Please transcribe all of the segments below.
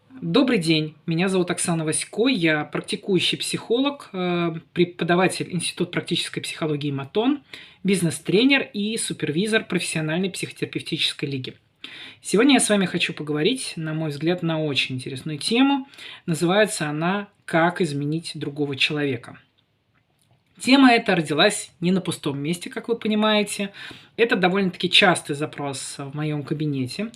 Добрый день, меня зовут Оксана Васько, я практикующий психолог, преподаватель Института практической психологии МАТОН, бизнес-тренер и супервизор профессиональной психотерапевтической лиги. Сегодня я с вами хочу поговорить, на мой взгляд, на очень интересную тему. Называется она «Как изменить другого человека». Тема эта родилась не на пустом месте, как вы понимаете. Это довольно-таки частый запрос в моем кабинете.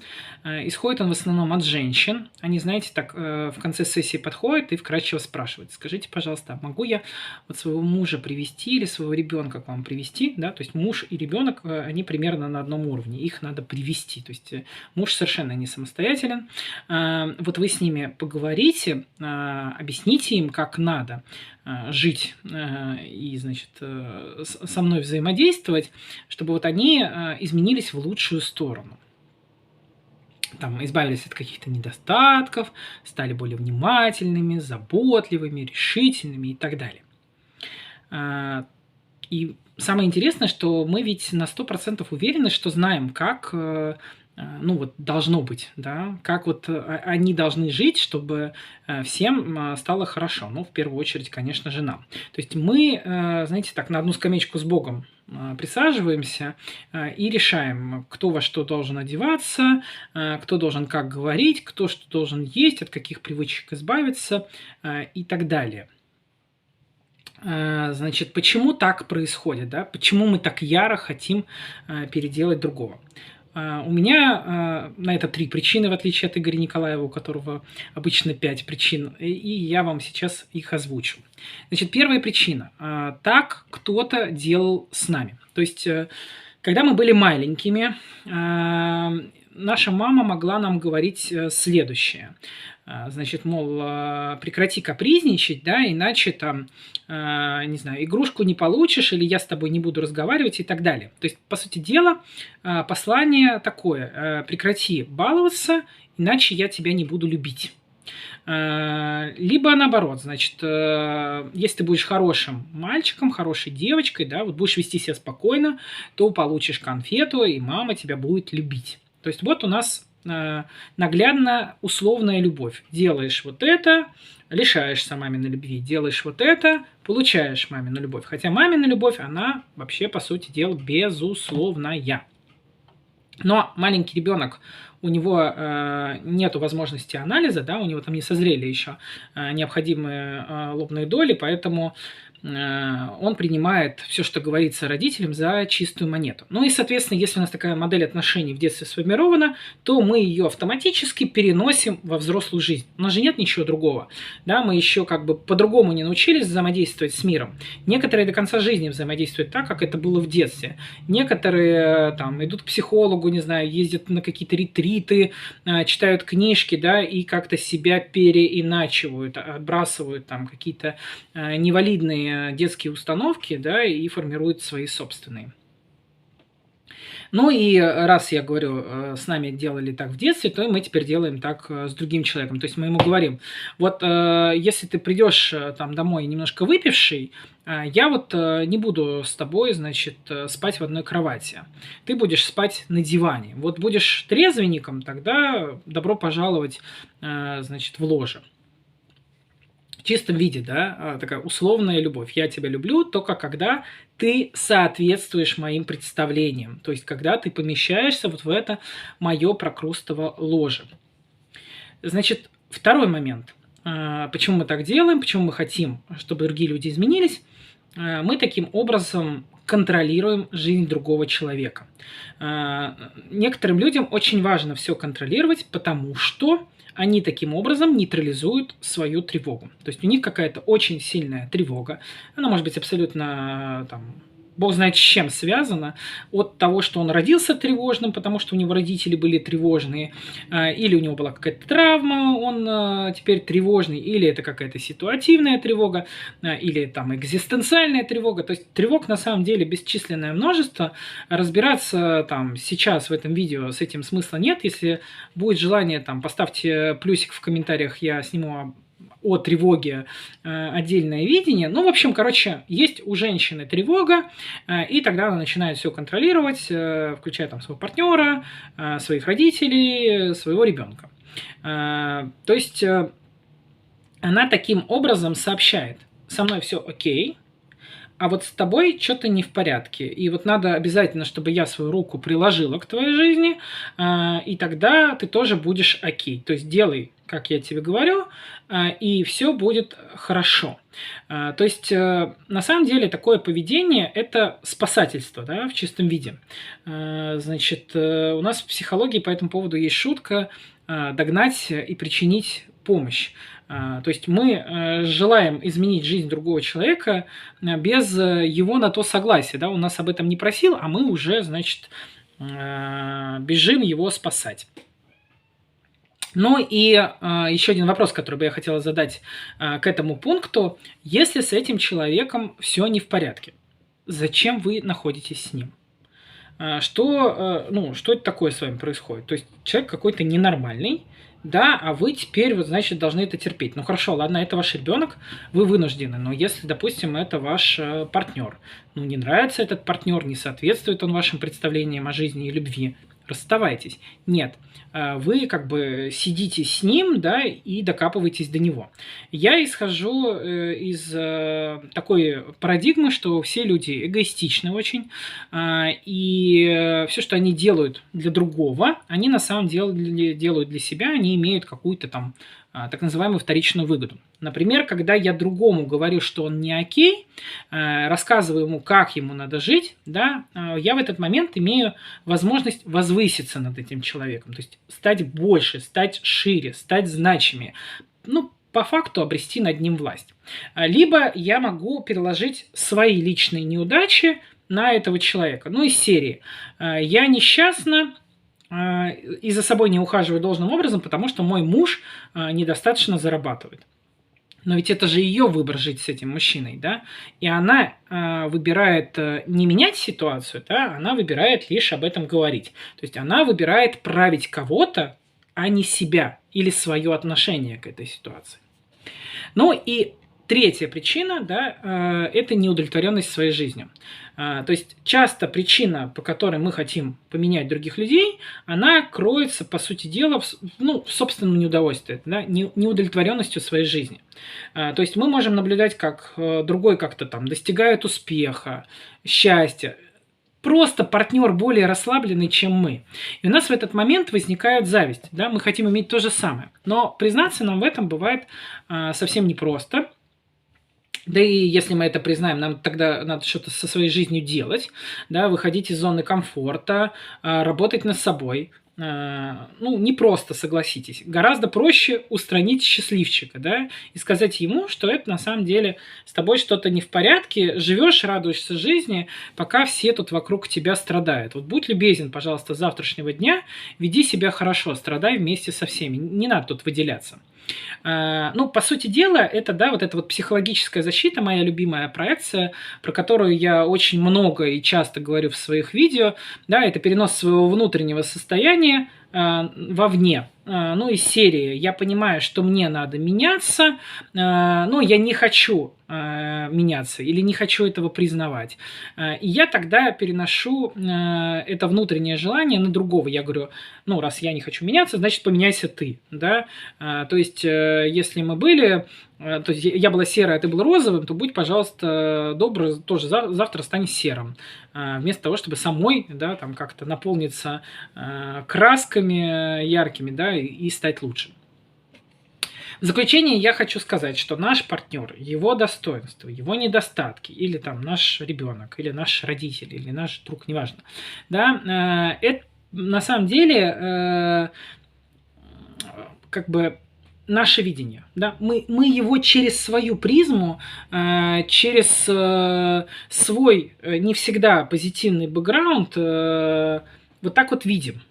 Исходит он в основном от женщин. Они, знаете, так в конце сессии подходят и вкратчиво спрашивают: скажите, пожалуйста, а могу я вот своего мужа привести или своего ребенка к вам привести? Да? То есть муж и ребенок, они примерно на одном уровне, их надо привести. То есть муж совершенно не самостоятелен. Вот вы с ними поговорите, объясните им, как надо жить и, значит, со мной взаимодействовать, чтобы вот они изменились в лучшую сторону. Там, избавились от каких-то недостатков, стали более внимательными, заботливыми, решительными и так далее. И самое интересное, что мы ведь на 100% уверены, что знаем, как ну вот должно быть, да, как вот они должны жить, чтобы всем стало хорошо. Ну, в первую очередь, конечно же, нам. То есть мы, знаете, так на одну скамеечку с Богом присаживаемся и решаем, кто во что должен одеваться, кто должен как говорить, кто что должен есть, от каких привычек избавиться и так далее. Значит, почему так происходит, да? Почему мы так яро хотим переделать другого? У меня на это 3 причины, в отличие от Игоря Николаева, у которого обычно 5 причин, и я вам сейчас их озвучу. Значит, первая причина. Так кто-то делал с нами. То есть, когда мы были маленькими, наша мама могла нам говорить следующее. Значит, мол, прекрати капризничать, да, иначе там, не знаю, игрушку не получишь, или я с тобой не буду разговаривать и так далее. То есть, по сути дела, послание такое: прекрати баловаться, иначе я тебя не буду любить. Либо наоборот, значит, если ты будешь хорошим мальчиком, хорошей девочкой, да, вот будешь вести себя спокойно, то получишь конфету, и мама тебя будет любить. То есть вот у нас наглядно условная любовь. Делаешь вот это, лишаешься маминой любви. Делаешь вот это, получаешь мамину любовь. Хотя мамина любовь, она вообще, по сути дела, безусловная. Но маленький ребенок, у него нет возможности анализа, да, у него там не созрели еще необходимые лобные доли, поэтому он принимает все, что говорится родителям, за чистую монету. Ну и, соответственно, если у нас такая модель отношений в детстве сформирована, то мы ее автоматически переносим во взрослую жизнь. У нас же нет ничего другого. Да, мы еще как бы по-другому не научились взаимодействовать с миром. Некоторые до конца жизни взаимодействуют так, как это было в детстве. Некоторые там идут к психологу, не знаю, ездят на какие-то ретриты, читают книжки, да, и как-то себя переиначивают, отбрасывают там какие-то невалидные детские установки, да, и формируют свои собственные. Ну и раз я говорю, с нами делали так в детстве, то и мы теперь делаем так с другим человеком. То есть мы ему говорим: вот если ты придешь там домой немножко выпивший, я вот не буду с тобой, значит, спать в одной кровати. Ты будешь спать на диване. Вот будешь трезвенником, тогда добро пожаловать, значит, в ложе. В чистом виде, да, такая условная любовь. Я тебя люблю только когда ты соответствуешь моим представлениям. То есть, когда ты помещаешься вот в это мое прокрустово ложе. Значит, второй момент. Почему мы так делаем, почему мы хотим, чтобы другие люди изменились? Мы таким образом контролируем жизнь другого человека. Некоторым людям очень важно все контролировать, потому что они таким образом нейтрализуют свою тревогу. То есть у них какая-то очень сильная тревога. Она может быть абсолютно там, бог знает с чем связано, от того, что он родился тревожным, потому что у него родители были тревожные, или у него была какая-то травма, он теперь тревожный, или это какая-то ситуативная тревога, или там экзистенциальная тревога. То есть тревог на самом деле бесчисленное множество. Разбираться там сейчас в этом видео с этим смысла нет. Если будет желание, там, поставьте плюсик в комментариях, я сниму о тревоге отдельное видение. Ну, в общем, короче, есть у женщины тревога, и тогда она начинает все контролировать, включая там своего партнера, своих родителей, своего ребенка. То есть она таким образом сообщает: со мной все окей, а вот с тобой что-то не в порядке. И вот надо обязательно, чтобы я свою руку приложила к твоей жизни, и тогда ты тоже будешь окей. То есть делай, как я тебе говорю, и все будет хорошо. То есть на самом деле такое поведение – это спасательство, да, в чистом виде. Значит, у нас в психологии по этому поводу есть шутка «догнать и причинить помощь». То есть мы желаем изменить жизнь другого человека без его на то согласия. Да? Он нас об этом не просил, а мы уже, значит, бежим его спасать. Ну и еще один вопрос, который бы я хотела задать к этому пункту. Если с этим человеком все не в порядке, зачем вы находитесь с ним? Что это такое с вами происходит? То есть человек какой-то ненормальный, да, а вы теперь, вот, значит, должны это терпеть. Ну хорошо, ладно, это ваш ребенок, вы вынуждены, но если, допустим, это ваш партнер, не нравится этот партнер, не соответствует он вашим представлениям о жизни и любви, расставайтесь. Нет, вы как бы сидите с ним, да, и докапываетесь до него. Я исхожу из такой парадигмы, что все люди эгоистичны очень, и все, что они делают для другого, они на самом деле делают для себя, они имеют какую-то там так называемую вторичную выгоду. Например, когда я другому говорю, что он не окей, рассказываю ему, как ему надо жить, да, я в этот момент имею возможность возвыситься над этим человеком, то есть стать больше, стать шире, стать значимее, по факту обрести над ним власть. Либо я могу переложить свои личные неудачи на этого человека. Из серии «Я несчастна, и за собой не ухаживаю должным образом, потому что мой муж недостаточно зарабатывает». Но ведь это же ее выбор жить с этим мужчиной, да? И она выбирает не менять ситуацию, да? Она выбирает лишь об этом говорить. То есть она выбирает править кого-то, а не себя или свое отношение к этой ситуации. И третья причина, да, это неудовлетворенность своей жизнью. То есть часто причина, по которой мы хотим поменять других людей, она кроется, по сути дела, в собственном неудовольствии, да, неудовлетворенностью своей жизни. То есть мы можем наблюдать, как другой как-то там достигает успеха, счастья, просто партнер более расслабленный, чем мы. И у нас в этот момент возникает зависть, да, мы хотим иметь то же самое. Но признаться нам в этом бывает совсем непросто. Да и если мы это признаем, нам тогда надо что-то со своей жизнью делать, да, выходить из зоны комфорта, работать над собой. Не просто, согласитесь. Гораздо проще устранить счастливчика, да, и сказать ему, что это на самом деле с тобой что-то не в порядке, живешь, радуешься жизни, пока все тут вокруг тебя страдают. Вот будь любезен, пожалуйста, с завтрашнего дня, веди себя хорошо, страдай вместе со всеми, не надо тут выделяться. По сути дела, это, да, вот эта вот психологическая защита, моя любимая проекция, про которую я очень много и часто говорю в своих видео, да, это перенос своего внутреннего состояния вовне. Из серии «Я понимаю, что мне надо меняться, но я не хочу меняться или не хочу этого признавать». И я тогда переношу это внутреннее желание на другого. Я говорю, раз я не хочу меняться, значит, поменяйся ты. Да? То есть, если мы были... То есть я была серой, а ты был розовым, то будь, пожалуйста, добр, тоже завтра стань серым. Вместо того, чтобы самой, да, там как-то наполниться красками яркими, да, и стать лучше. В заключение я хочу сказать, что наш партнер, его достоинства, его недостатки, или там наш ребенок, или наш родитель, или наш друг, неважно, да, это на самом деле как бы наше видение. Да? Мы его через свою призму, через свой не всегда позитивный бэкграунд вот так вот видим.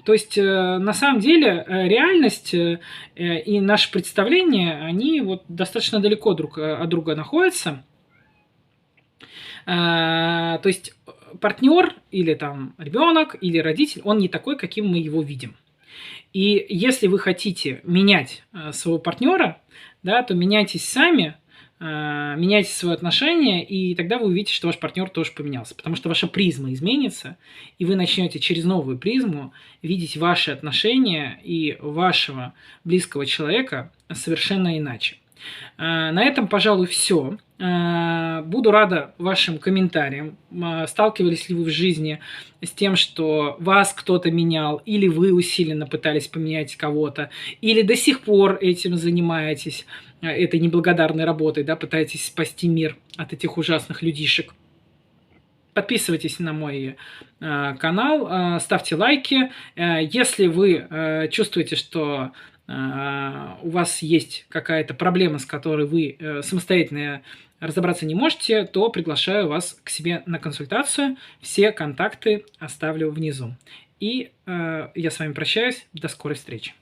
То есть, на самом деле, реальность и наши представления, они вот достаточно далеко друг от друга находятся. То есть, партнер или там ребенок, или родитель, он не такой, каким мы его видим. И если вы хотите менять своего партнера, да, то меняйтесь сами, меняйте свое отношение, и тогда вы увидите, что ваш партнер тоже поменялся. Потому что ваша призма изменится, и вы начнете через новую призму видеть ваши отношения и вашего близкого человека совершенно иначе. На этом, пожалуй, все. Буду рада вашим комментариям. Сталкивались ли вы в жизни с тем, что вас кто-то менял, или вы усиленно пытались поменять кого-то, или до сих пор этим занимаетесь, этой неблагодарной работой, да, пытаетесь спасти мир от этих ужасных людишек. Подписывайтесь на мой канал, ставьте лайки. Если вы чувствуете, что у вас есть какая-то проблема, с которой вы самостоятельно разобраться не можете, то приглашаю вас к себе на консультацию. Все контакты оставлю внизу. И я с вами прощаюсь. До скорой встречи.